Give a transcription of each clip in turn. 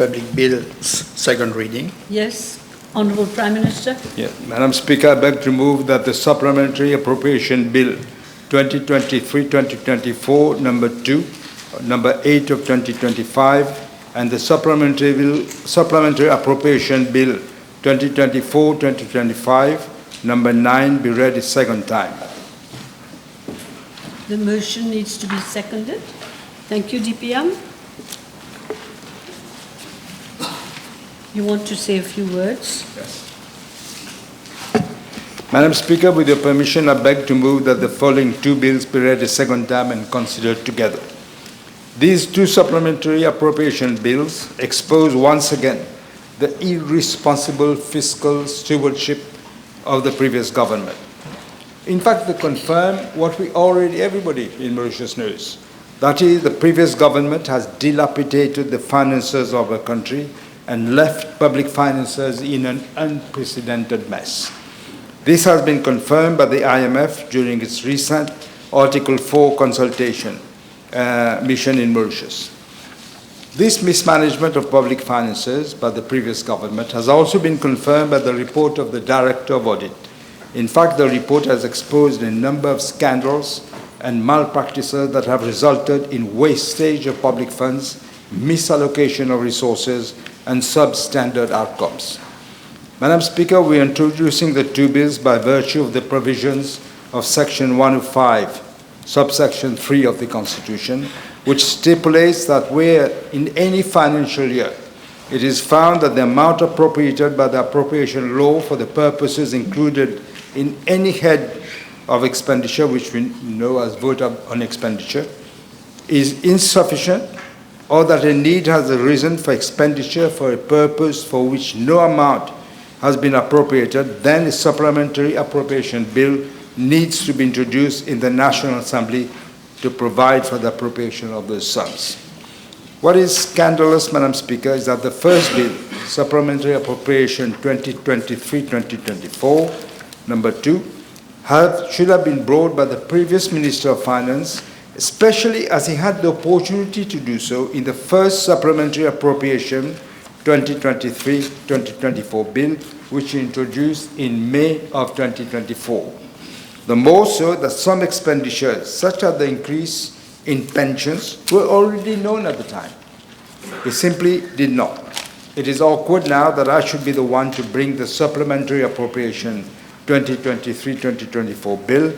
Public Bills, second reading. Yes, Honourable Prime Minister. Yeah. Madam Speaker, I beg to move that the Supplementary Appropriation Bill 2023-2024, number 2, number 8 of 2025, and the Supplementary Appropriation Bill 2024-2025, number 9, be read a second time. The motion needs to be seconded. Thank you, DPM. You want to say a few words? Yes. Madam Speaker, with your permission, I beg to move that the following two bills be read a second time and considered together. These two supplementary appropriation bills expose once again the irresponsible fiscal stewardship of the previous government. In fact, they confirm what everybody in Mauritius knows. That is, the previous government has dilapidated the finances of our country and left public finances in an unprecedented mess. This has been confirmed by the IMF during its recent Article 4 consultation mission in Mauritius. This mismanagement of public finances by the previous government has also been confirmed by the report of the Director of Audit. In fact, the report has exposed a number of scandals and malpractices that have resulted in wastage of public funds, misallocation of resources, and substandard outcomes. Madam Speaker, we are introducing the two bills by virtue of the provisions of Section 105, subsection 3 of the Constitution, which stipulates that where in any financial year it is found that the amount appropriated by the appropriation law for the purposes included in any head of expenditure, which we know as vote on expenditure, is insufficient, or that a need has arisen for expenditure for a purpose for which no amount has been appropriated, then a supplementary appropriation bill needs to be introduced in the National Assembly to provide for the appropriation of those sums. What is scandalous, Madam Speaker, is that the first bill, Supplementary Appropriation 2023-2024, number 2, should have been brought by the previous Minister of Finance, especially as he had the opportunity to do so in the first Supplementary Appropriation 2023-2024 bill, which he introduced in May of 2024. The more so that some expenditures, such as the increase in pensions, were already known at the time. He simply did not. It is awkward now that I should be the one to bring the Supplementary Appropriation 2023-2024 bill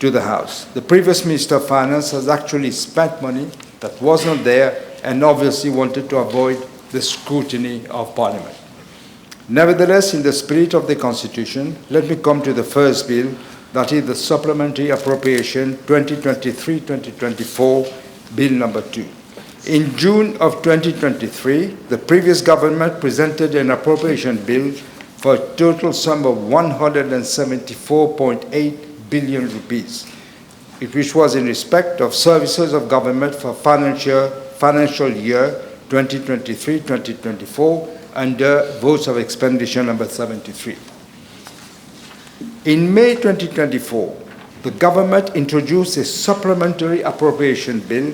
to the House. The previous Minister of Finance has actually spent money that was not there and obviously wanted to avoid the scrutiny of Parliament. Nevertheless, in the spirit of the Constitution, let me come to the first bill, that is the Supplementary Appropriation 2023-2024, Bill number 2. In June of 2023, the previous government presented an appropriation bill for a total sum of 174.8 billion rupees, which was in respect of services of government for financial year 2023-2024 under votes of expenditure number 73. In May 2024, the government introduced a supplementary appropriation bill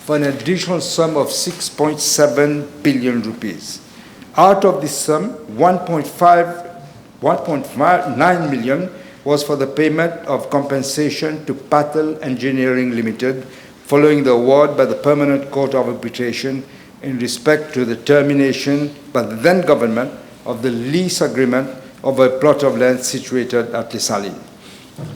for an additional sum of 6.7 billion rupees. Out of this sum, 1.9 million was for the payment of compensation to Patel Engineering Limited following the award by the Permanent Court of Arbitration in respect to the termination by the then government of the lease agreement of a plot of land situated at Lisaline.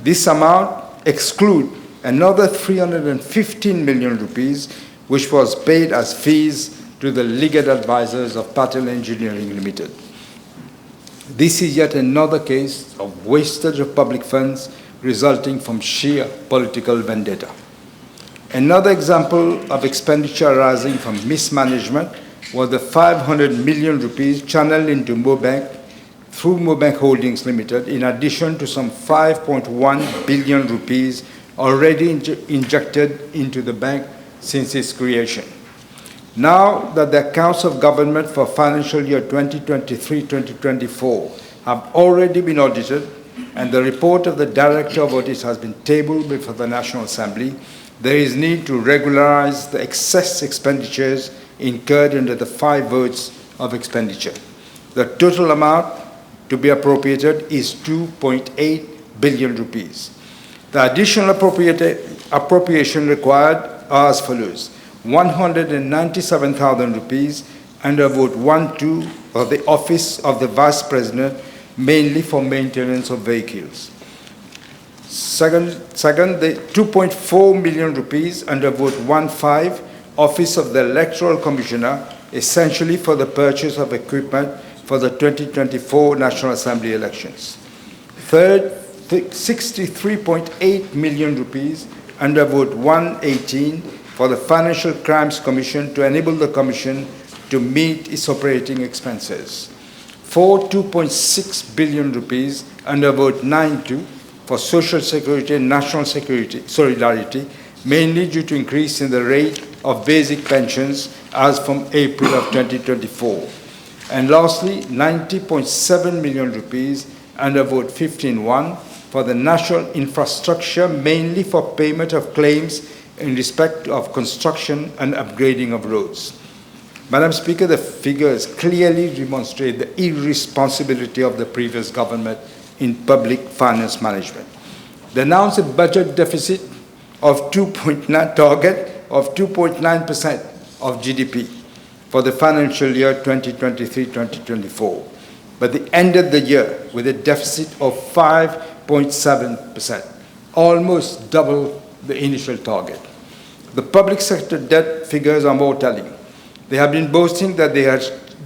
This amount excludes another 315 million rupees, which was paid as fees to the legal advisors of Patel Engineering Limited. This is yet another case of wastage of public funds resulting from sheer political vendetta. Another example of expenditure arising from mismanagement was the 500 million rupees channeled into Mobank through Mobank Holdings Limited, in addition to some 5.1 billion rupees already injected into the bank since its creation. Now that the accounts of government for financial year 2023-2024 have already been audited and the report of the Director of Audit has been tabled before the National Assembly, there is need to regularize the excess expenditures incurred under the 5 votes of expenditure. The total amount to be appropriated is 2.8 billion rupees. The additional appropriation required are as follows: 197,000 rupees under vote 1-2 of the Office of the Vice President, mainly for maintenance of vehicles. Second, the 2.4 million rupees under vote 1-5, Office of the Electoral Commissioner, essentially for the purchase of equipment for the 2024 National Assembly elections. Third, 63.8 million rupees under vote 118 for the Financial Crimes Commission to enable the Commission to meet its operating expenses. Fourth, 2.6 billion rupees under vote 92 for Social Security and National Security Solidarity, mainly due to increase in the rate of basic pensions as from April of 2024. And lastly, 90.7 million rupees under vote 15-1 for the national infrastructure, mainly for payment of claims in respect of construction and upgrading of roads. Madam Speaker, the figures clearly demonstrate the irresponsibility of the previous government in public finance management. They announced a budget deficit of 2.9% of GDP for the financial year 2023-2024, but they ended the year with a deficit of 5.7%, almost double the initial target. The public sector debt figures are more telling. They have been boasting that they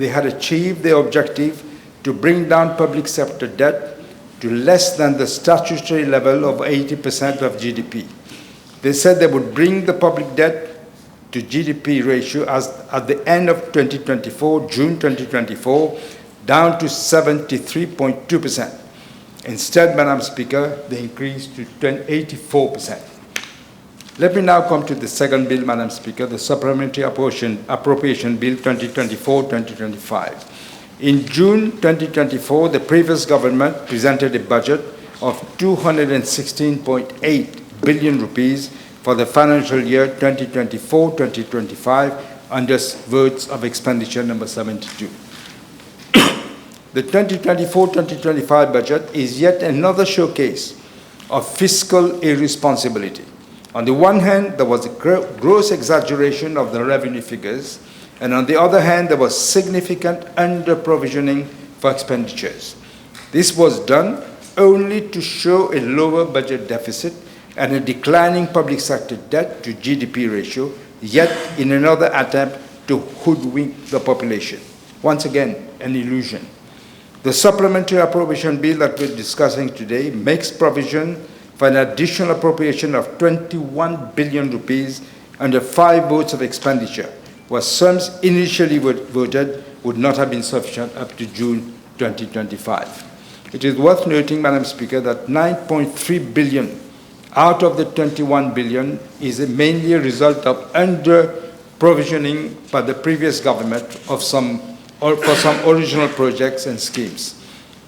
had achieved their objective to bring down public sector debt to less than the statutory level of 80% of GDP. They said they would bring the public debt to GDP ratio at the end of 2024, June 2024, down to 73.2%. Instead, Madam Speaker, they increased to 84%. Let me now come to the second bill, Madam Speaker, the Supplementary Appropriation Bill 2024-2025. In June 2024, the previous government presented a budget of 216.8 billion rupees for the financial year 2024-2025 under votes of expenditure number 72. The 2024-2025 budget is yet another showcase of fiscal irresponsibility. On the one hand, there was a gross exaggeration of the revenue figures, and on the other hand, there was significant under-provisioning for expenditures. This was done only to show a lower budget deficit and a declining public sector debt to GDP ratio, yet in another attempt to hoodwink the population. Once again, an illusion. The Supplementary Appropriation Bill that we're discussing today makes provision for an additional appropriation of 21 billion rupees under 5 votes of expenditure, where sums initially voted would not have been sufficient up to June 2025. It is worth noting, Madam Speaker, that 9.3 billion out of the 21 billion is mainly a result of under-provisioning by the previous government for some original projects and schemes.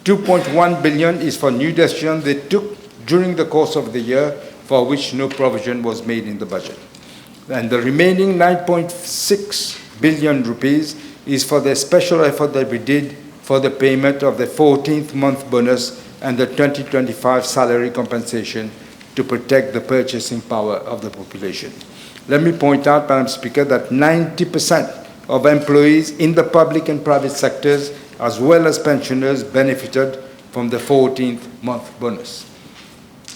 2.1 billion is for new decisions they took during the course of the year, for which no provision was made in the budget. And the remaining 9.6 billion rupees is for the special effort that we did for the payment of the 14th month bonus and the 2025 salary compensation to protect the purchasing power of the population. Let me point out, Madam Speaker, that 90% of employees in the public and private sectors, as well as pensioners, benefited from the 14th month bonus.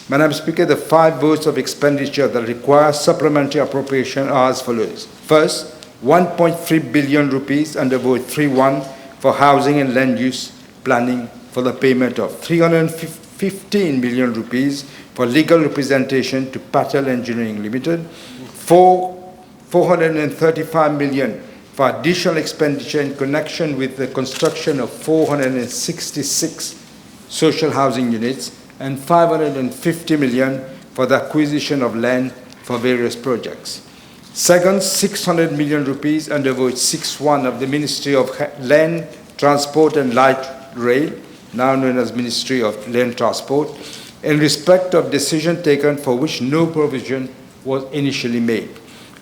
Madam Speaker, the 5 votes of expenditure that require supplementary appropriation are as follows. First, 1.3 billion rupees under vote 3-1 for housing and land use planning for the payment of 315 million rupees for legal representation to Patel Engineering Limited, 435 million for additional expenditure in connection with the construction of 466 social housing units, and 550 million for the acquisition of land for various projects. Second, 600 million rupees under vote 6-1 of the Ministry of Land, Transport and Light Rail, now known as Ministry of Land Transport, in respect of decision taken for which no provision was initially made.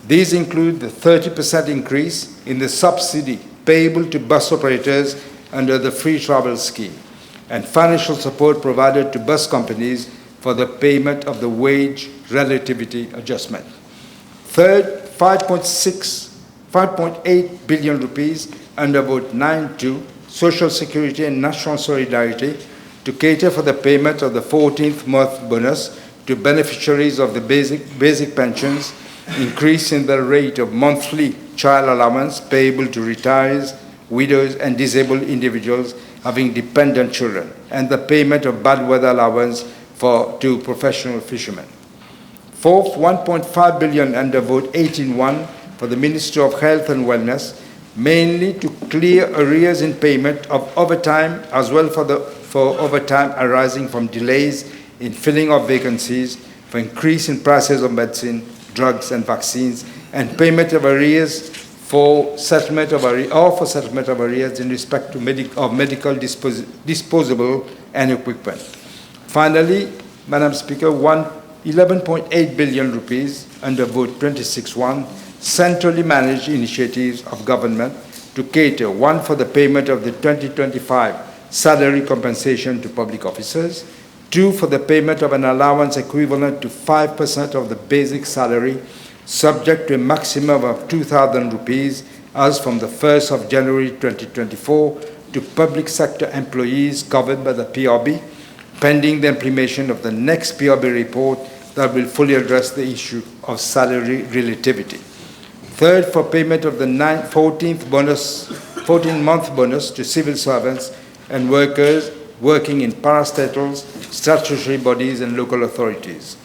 These include the 30% increase in the subsidy payable to bus operators under the free travel scheme, and financial support provided to bus companies for the payment of the wage relativity adjustment. Third, 5.8 billion rupees under Vote 9.2, Social Security and National Solidarity, to cater for the payment of the 14th month bonus to beneficiaries of the basic pensions, increase in the rate of monthly child allowance payable to retirees, widows, and disabled individuals having dependent children, and the payment of bad weather allowance to professional fishermen. Fourth, 1.5 billion under Vote 18.1 for the Ministry of Health and Wellness, mainly to clear arrears in payment of overtime, as well for overtime arising from delays in filling of vacancies, for increase in prices of medicine, drugs, and vaccines, and payment of arrears for settlement of arrears in respect to medical disposable and equipment. Finally, Madam Speaker, 11.8 billion rupees under Vote 26.1, centrally managed initiatives of government to cater, one, for the payment of the 2025 salary compensation to public officers, two, for the payment of an allowance equivalent to 5% of the basic salary, subject to a maximum of 2,000 rupees as from the 1st of January 2024 to public sector employees covered by the PRB, pending the implementation of the next PRB report that will fully address the issue of salary relativity. Third, for payment of the 14-month bonus to civil servants and workers working in parastatals, statutory bodies, and local authorities.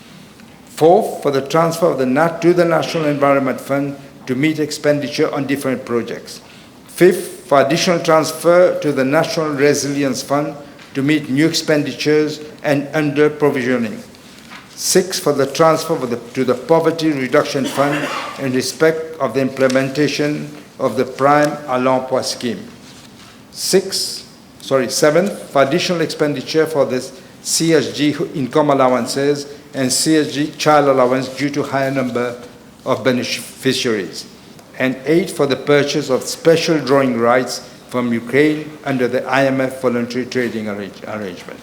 Fourth, for the transfer of to the National Environment Fund to meet expenditure on different projects. Fifth, for additional transfer to the National Resilience Fund to meet new expenditures and under provisioning. Sixth, for the transfer to the Poverty Reduction Fund in respect of the implementation of the Prime à l'Emploi scheme. Seventh, for additional expenditure for the CSG income allowances and CSG child allowance due to higher number of beneficiaries. And eighth, for the purchase of special drawing rights from Ukraine under the IMF voluntary trading arrangement.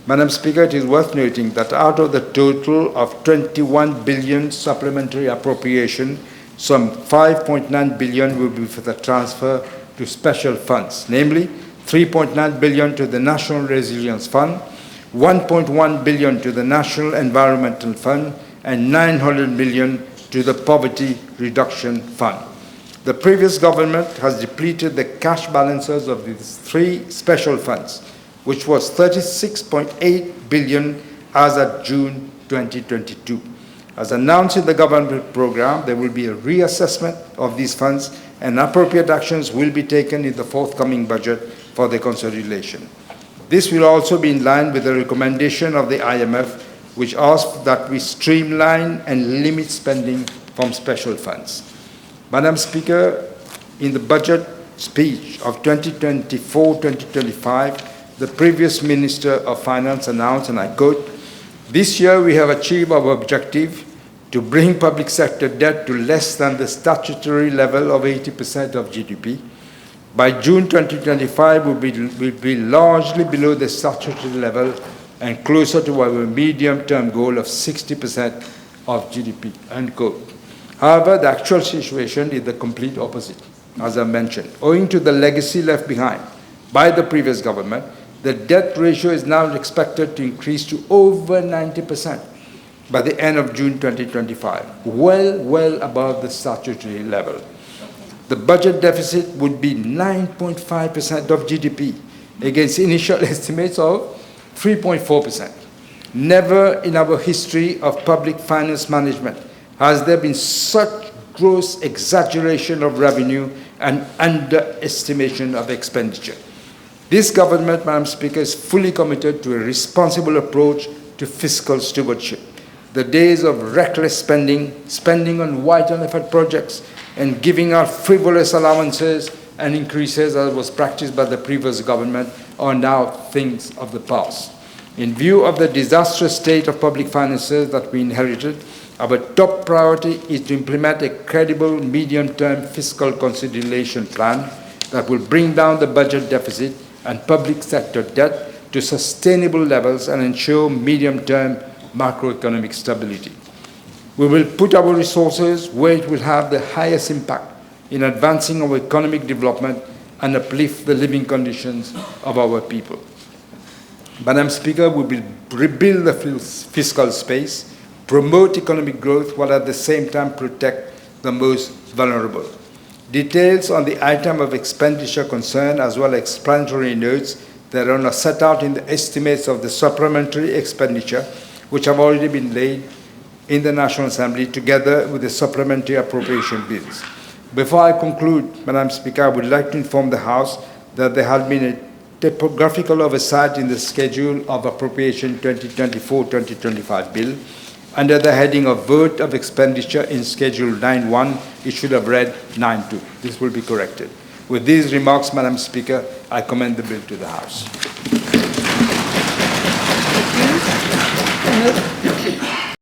Madam Speaker, it is worth noting that out of the total of 21 billion supplementary appropriation, some 5.9 billion will be for the transfer to special funds, namely 3.9 billion to the National Resilience Fund, 1.1 billion to the National Environmental Fund, and 900 million to the Poverty Reduction Fund. The previous government has depleted the cash balances of these three special funds, which was 36.8 billion as of June 2022. As announced in the government program, there will be a reassessment of these funds and appropriate actions will be taken in the forthcoming budget for their consolidation. This will also be in line with the recommendation of the IMF, which asks that we streamline and limit spending from special funds. Madam Speaker, in the budget speech of 2024-2025, the previous Minister of Finance announced, and I quote, "This year we have achieved our objective to bring public sector debt to less than the statutory level of 80% of GDP. By June 2025, we'll be largely below the statutory level and closer to our medium-term goal of 60% of GDP," unquote. However, the actual situation is the complete opposite, as I mentioned. Owing to the legacy left behind by the previous government, the debt ratio is now expected to increase to over 90% by the end of June 2025, well above the statutory level. The budget deficit would be 9.5% of GDP against initial estimates of 3.4%. Never in our history of public finance management has there been such gross exaggeration of revenue and underestimation of expenditure. This government, Madam Speaker, is fully committed to a responsible approach to fiscal stewardship. The days of reckless spending on white-on-effort projects, and giving out frivolous allowances and increases as was practiced by the previous government are now things of the past. In view of the disastrous state of public finances that we inherited, Our top priority is to implement a credible medium-term fiscal consolidation plan that will bring down the budget deficit and public sector debt to sustainable levels and ensure medium-term macroeconomic stability. We will put our resources where it will have the highest impact in advancing our economic development and uplift the living conditions of our people. Madam Speaker, we will rebuild the fiscal space, promote economic growth, while at the same time protect the most vulnerable. Details on the item of expenditure concerned, as well as explanatory notes that are set out in the estimates of the supplementary expenditure, which have already been laid in the National Assembly together with the supplementary appropriation bills. Before I conclude, Madam Speaker, I would like to inform the House that there has been a typographical oversight in the schedule of appropriation 2024-2025 bill. Under the heading of vote of expenditure in Schedule 9.1, it should have read 9.2. This will be corrected. With these remarks, Madam Speaker, I commend the bill to the House.